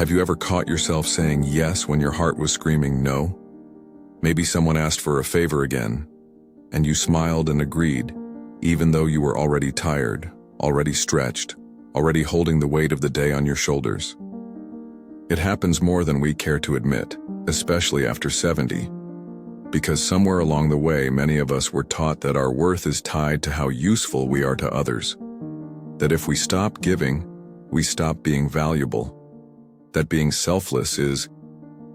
Have you ever caught yourself saying yes when your heart was screaming no? Maybe someone asked for a favor again, and you smiled and agreed, even though you were already tired, already stretched, already holding the weight of the day on your shoulders. It happens more than we care to admit, especially after 70, because somewhere along the way many of us were taught that our worth is tied to how useful we are to others, that if we stop giving, we stop being valuable, that being selfless is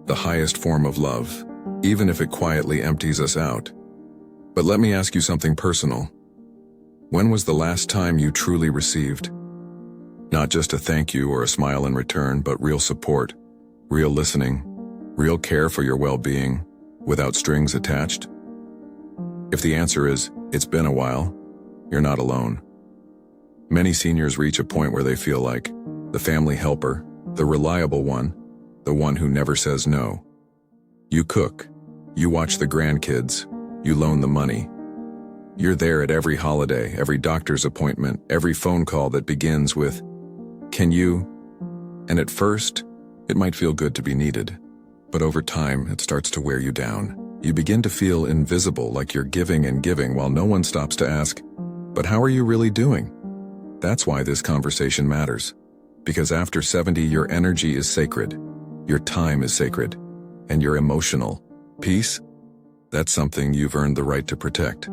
the highest form of love, even if it quietly empties us out. But let me ask you something personal. When was the last time you truly received? Not just a thank you or a smile in return, but real support, real listening, real care for your well-being, without strings attached? If the answer is, it's been a while, you're not alone. Many seniors reach a point where they feel like the family helper, the reliable one, the one who never says no. You cook, you watch the grandkids, you loan the money. You're there at every holiday, every doctor's appointment, every phone call that begins with, "Can you?" And at first, it might feel good to be needed. But over time, it starts to wear you down. You begin to feel invisible, like you're giving and giving while no one stops to ask, "But how are you really doing?" That's why this conversation matters. Because after 70, your energy is sacred, your time is sacred, and your emotional peace, that's something you've earned the right to protect.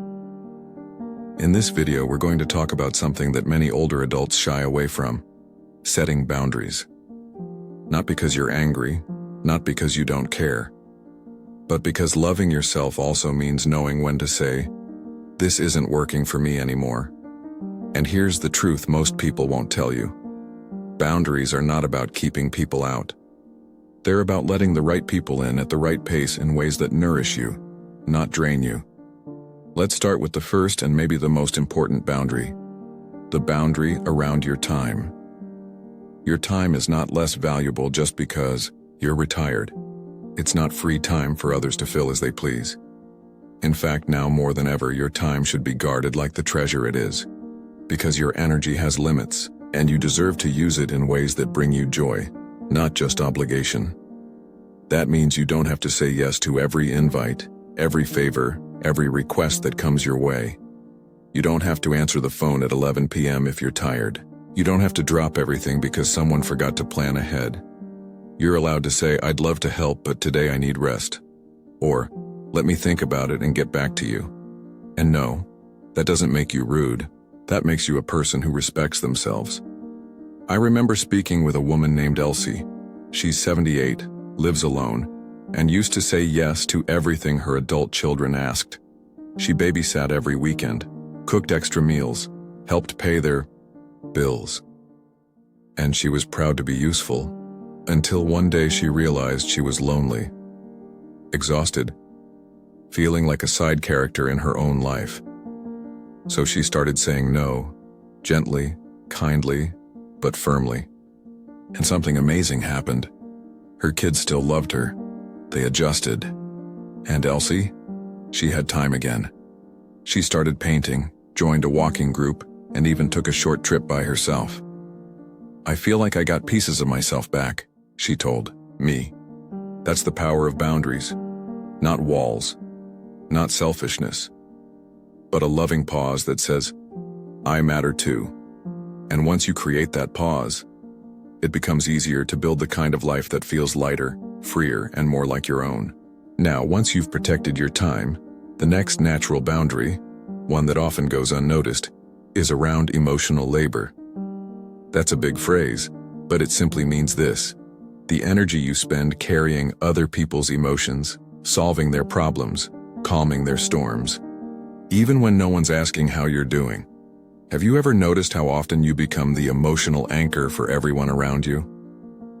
In this video, we're going to talk about something that many older adults shy away from: setting boundaries. Not because you're angry, not because you don't care, but because loving yourself also means knowing when to say, "This isn't working for me anymore." And here's the truth most people won't tell you. Boundaries are not about keeping people out. They're about letting the right people in at the right pace in ways that nourish you, not drain you. Let's start with the first and maybe the most important boundary: the boundary around your time. Your time is not less valuable just because you're retired. It's not free time for others to fill as they please. In fact, now more than ever, your time should be guarded like the treasure it is, because your energy has limits, and you deserve to use it in ways that bring you joy, not just obligation. That means you don't have to say yes to every invite, every favor, every request that comes your way. You don't have to answer the phone at 11 p.m. if you're tired. You don't have to drop everything because someone forgot to plan ahead. You're allowed to say, "I'd love to help, but today I need rest." Or, "Let me think about it and get back to you." And no, that doesn't make you rude. That makes you a person who respects themselves. I remember speaking with a woman named Elsie. She's 78, lives alone, and used to say yes to everything her adult children asked. She babysat every weekend, cooked extra meals, helped pay their bills. And she was proud to be useful, until one day she realized she was lonely, exhausted, feeling like a side character in her own life. So she started saying no, gently, kindly, but firmly. And something amazing happened. Her kids still loved her. They adjusted. And Elsie? She had time again. She started painting, joined a walking group, and even took a short trip by herself. "I feel like I got pieces of myself back," she told me. That's the power of boundaries. Not walls, not selfishness, but a loving pause that says, "I matter too." And once you create that pause, it becomes easier to build the kind of life that feels lighter, freer, and more like your own. Now, once you've protected your time, the next natural boundary, one that often goes unnoticed, is around emotional labor. That's a big phrase, but it simply means this: the energy you spend carrying other people's emotions, solving their problems, calming their storms, even when no one's asking how you're doing. Have you ever noticed how often you become the emotional anchor for everyone around you?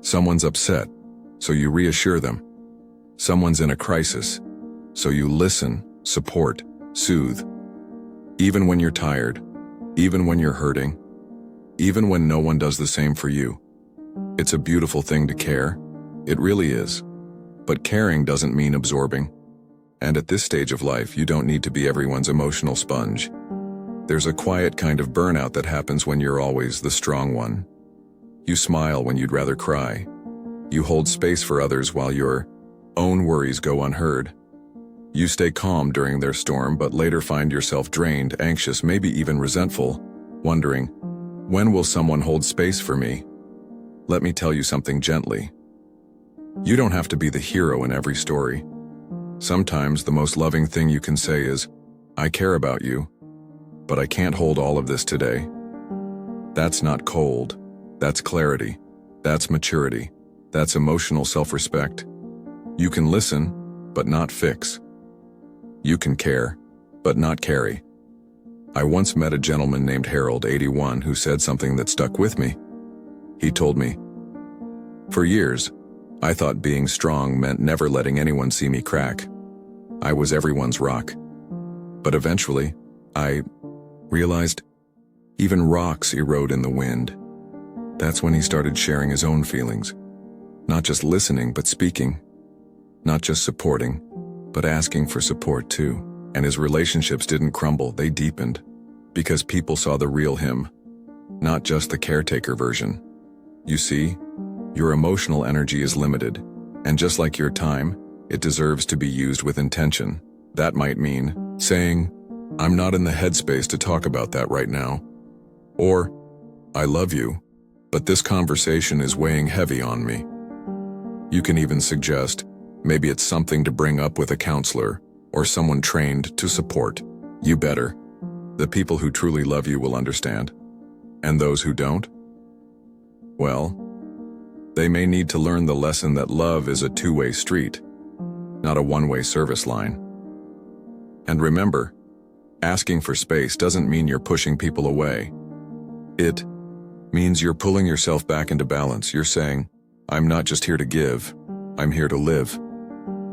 Someone's upset, so you reassure them. Someone's in a crisis, so you listen, support, soothe. Even when you're tired, even when you're hurting, even when no one does the same for you. It's a beautiful thing to care. It really is. But caring doesn't mean absorbing. And at this stage of life, you don't need to be everyone's emotional sponge. There's a quiet kind of burnout that happens when you're always the strong one. You smile when you'd rather cry. You hold space for others while your own worries go unheard. You stay calm during their storm, but later find yourself drained, anxious, maybe even resentful, wondering, when will someone hold space for me? Let me tell you something gently. You don't have to be the hero in every story. Sometimes the most loving thing you can say is, I care about you, but I can't hold all of this today. That's not cold. That's clarity. That's maturity. That's emotional self-respect. You can listen, but not fix. You can care, but not carry. I once met a gentleman named Harold, 81, who said something that stuck with me. He told me, for years, I thought being strong meant never letting anyone see me crack. I was everyone's rock. But eventually, I realized even rocks erode in the wind. That's when he started sharing his own feelings. Not just listening, but speaking. Not just supporting, but asking for support too. And his relationships didn't crumble, they deepened. Because people saw the real him, not just the caretaker version. You see, your emotional energy is limited, and just like your time, it deserves to be used with intention. That might mean saying, I'm not in the headspace to talk about that right now. Or, I love you, but this conversation is weighing heavy on me. You can even suggest, maybe it's something to bring up with a counselor or someone trained to support. You better. The people who truly love you will understand. And those who don't? Well, they may need to learn the lesson that love is a two-way street, not a one-way service line. And remember, asking for space doesn't mean you're pushing people away. It means you're pulling yourself back into balance. You're saying, I'm not just here to give, I'm here to live.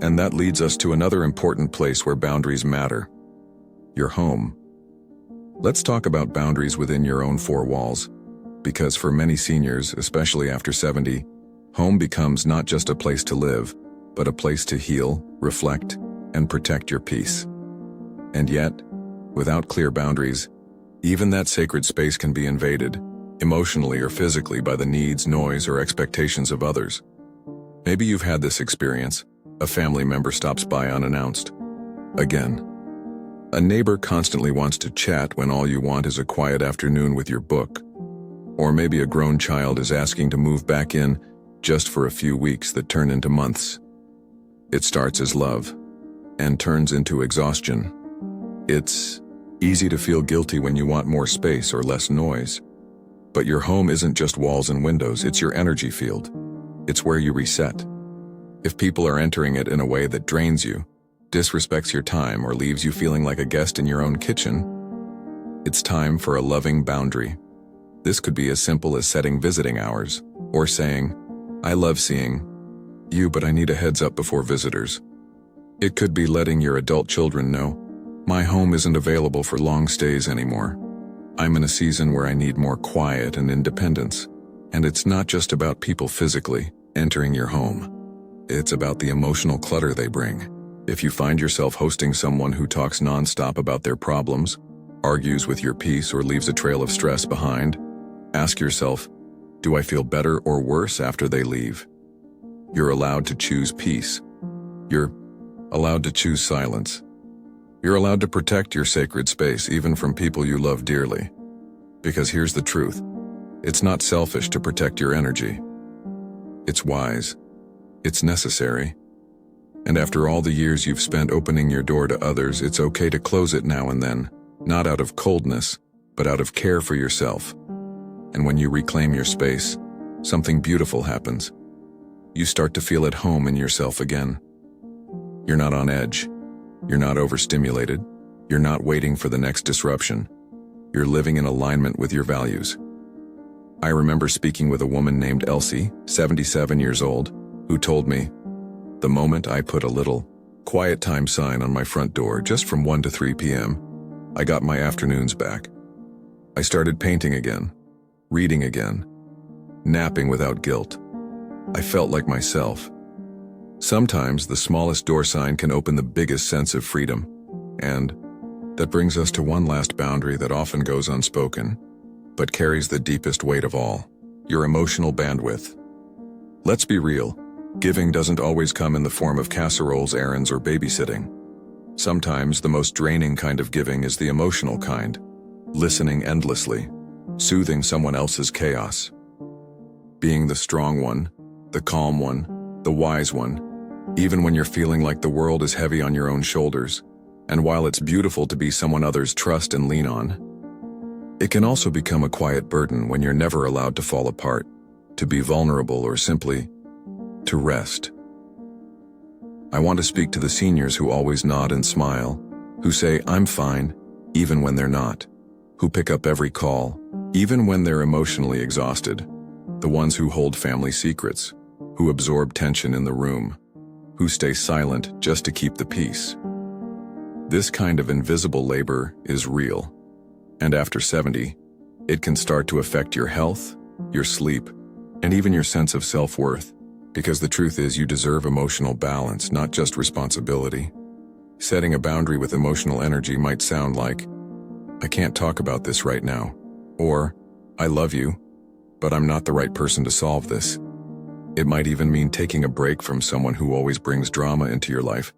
And that leads us to another important place where boundaries matter. Your home. Let's talk about boundaries within your own four walls. Because for many seniors, especially after 70, home becomes not just a place to live, but a place to heal, reflect, and protect your peace. And yet, without clear boundaries, even that sacred space can be invaded, emotionally or physically, by the needs, noise, or expectations of others. Maybe you've had this experience. A family member stops by unannounced. Again. A neighbor constantly wants to chat when all you want is a quiet afternoon with your book. Or maybe a grown child is asking to move back in just for a few weeks that turn into months. It starts as love and turns into exhaustion. It's easy to feel guilty when you want more space or less noise. But your home isn't just walls and windows, it's your energy field. It's where you reset. If people are entering it in a way that drains you, disrespects your time, or leaves you feeling like a guest in your own kitchen, it's time for a loving boundary. This could be as simple as setting visiting hours, or saying, I love seeing you, but I need a heads up before visitors. It could be letting your adult children know, my home isn't available for long stays anymore. I'm in a season where I need more quiet and independence. And it's not just about people physically entering your home. It's about the emotional clutter they bring. If you find yourself hosting someone who talks nonstop about their problems, argues with your peace, or leaves a trail of stress behind, ask yourself, do I feel better or worse after they leave? You're allowed to choose peace. You're allowed to choose silence. You're allowed to protect your sacred space even from people you love dearly. Because here's the truth. It's not selfish to protect your energy. It's wise. It's necessary. And after all the years you've spent opening your door to others, it's okay to close it now and then, not out of coldness, but out of care for yourself. And when you reclaim your space, something beautiful happens. You start to feel at home in yourself again. You're not on edge. You're not overstimulated. You're not waiting for the next disruption. You're living in alignment with your values. I remember speaking with a woman named Elsie, 77 years old, who told me, the moment I put a little quiet time sign on my front door just from 1 to 3 p.m., I got my afternoons back. I started painting again, reading again, napping without guilt. I felt like myself. Sometimes the smallest door sign can open the biggest sense of freedom. And that brings us to one last boundary that often goes unspoken, but carries the deepest weight of all, your emotional bandwidth. Let's be real. Giving doesn't always come in the form of casseroles, errands, or babysitting. Sometimes the most draining kind of giving is the emotional kind, listening endlessly, soothing someone else's chaos. Being the strong one, the calm one, the wise one, even when you're feeling like the world is heavy on your own shoulders. And while it's beautiful to be someone others trust and lean on, it can also become a quiet burden when you're never allowed to fall apart, to be vulnerable, or simply to rest. I want to speak to the seniors who always nod and smile, who say, "I'm fine," even when they're not, who pick up every call, even when they're emotionally exhausted, the ones who hold family secrets, who absorb tension in the room, who stay silent just to keep the peace. This kind of invisible labor is real, and after 70, it can start to affect your health, your sleep, and even your sense of self-worth, because the truth is you deserve emotional balance, not just responsibility. Setting a boundary with emotional energy might sound like, "I can't talk about this right now," or "I love you, but I'm not the right person to solve this." It might even mean taking a break from someone who always brings drama into your life,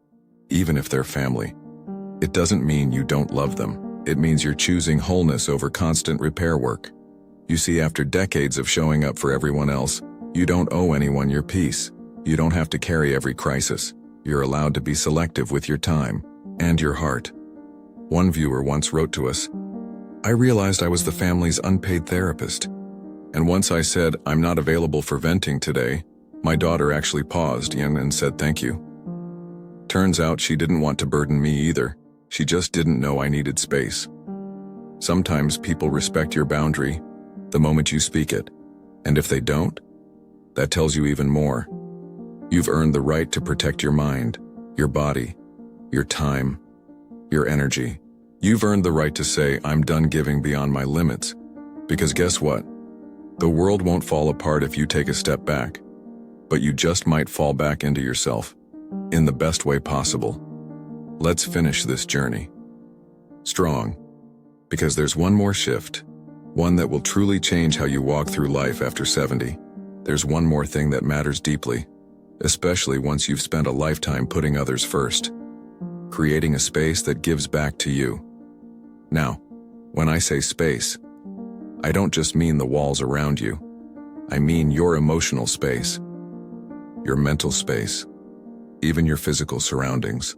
even if they're family. It doesn't mean you don't love them. It means you're choosing wholeness over constant repair work. You see, after decades of showing up for everyone else, you don't owe anyone your peace. You don't have to carry every crisis. You're allowed to be selective with your time and your heart. One viewer once wrote to us, "I realized I was the family's unpaid therapist. And once I said, 'I'm not available for venting today,' my daughter actually paused and said thank you. Turns out she didn't want to burden me either. She just didn't know I needed space." Sometimes people respect your boundary the moment you speak it, and if they don't, that tells you even more. You've earned the right to protect your mind, your body, your time, your energy. You've earned the right to say, "I'm done giving beyond my limits." Because guess what? The world won't fall apart if you take a step back, but you just might fall back into yourself, in the best way possible. Let's finish this journey strong, because there's one more shift, one that will truly change how you walk through life after 70. There's one more thing that matters deeply, especially once you've spent a lifetime putting others first, creating a space that gives back to you. Now, when I say space, I don't just mean the walls around you. I mean your emotional space, your mental space, even your physical surroundings.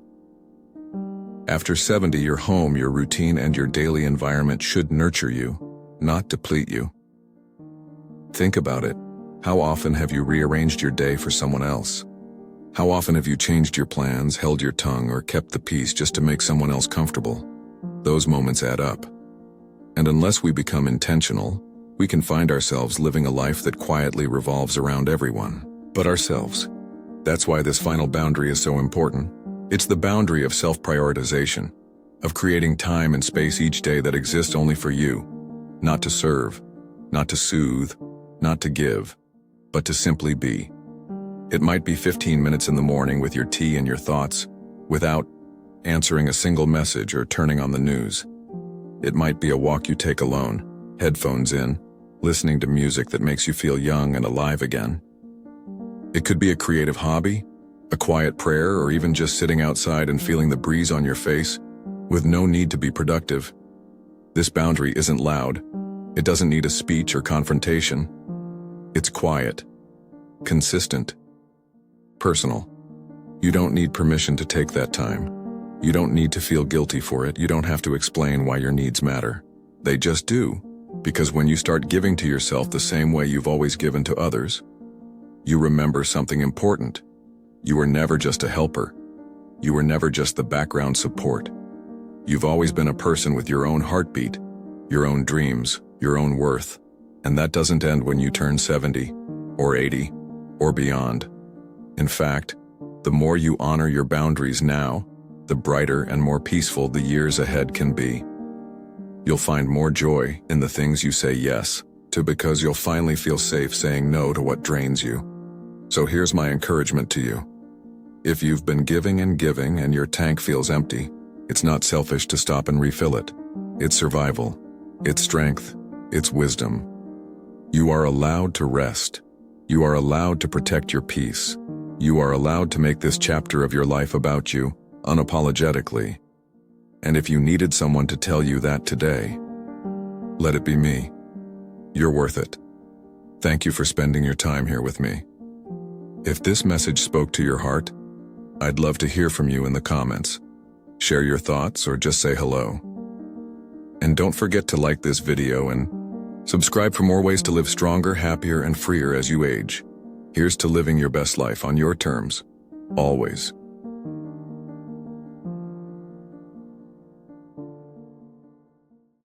After 70, your home, your routine, and your daily environment should nurture you, not deplete you. Think about it. How often have you rearranged your day for someone else? How often have you changed your plans, held your tongue, or kept the peace just to make someone else comfortable? Those moments add up. And unless we become intentional, we can find ourselves living a life that quietly revolves around everyone but ourselves. That's why this final boundary is so important. It's the boundary of self-prioritization, of creating time and space each day that exists only for you, not to serve, not to soothe, not to give, but to simply be. It might be 15 minutes in the morning with your tea and your thoughts, without answering a single message or turning on the news. It might be a walk you take alone, headphones in, listening to music that makes you feel young and alive again. It could be a creative hobby, a quiet prayer, or even just sitting outside and feeling the breeze on your face, with no need to be productive. This boundary isn't loud. It doesn't need a speech or confrontation. It's quiet, consistent, personal. You don't need permission to take that time. You don't need to feel guilty for it. You don't have to explain why your needs matter. They just do, because when you start giving to yourself the same way you've always given to others, you remember something important. You were never just a helper. You were never just the background support. You've always been a person with your own heartbeat, your own dreams, your own worth. And that doesn't end when you turn 70, or 80, or beyond. In fact, the more you honor your boundaries now, the brighter and more peaceful the years ahead can be. You'll find more joy in the things you say yes to, because you'll finally feel safe saying no to what drains you. So here's my encouragement to you. If you've been giving and your tank feels empty, it's not selfish to stop and refill it. It's survival. It's strength. It's wisdom. You are allowed to rest. You are allowed to protect your peace. You are allowed to make this chapter of your life about you, unapologetically. And if you needed someone to tell you that today, let it be me. You're worth it. Thank you for spending your time here with me. If this message spoke to your heart, I'd love to hear from you in the comments. Share your thoughts or just say hello. And don't forget to like this video and subscribe for more ways to live stronger, happier, and freer as you age. Here's to living your best life on your terms, always.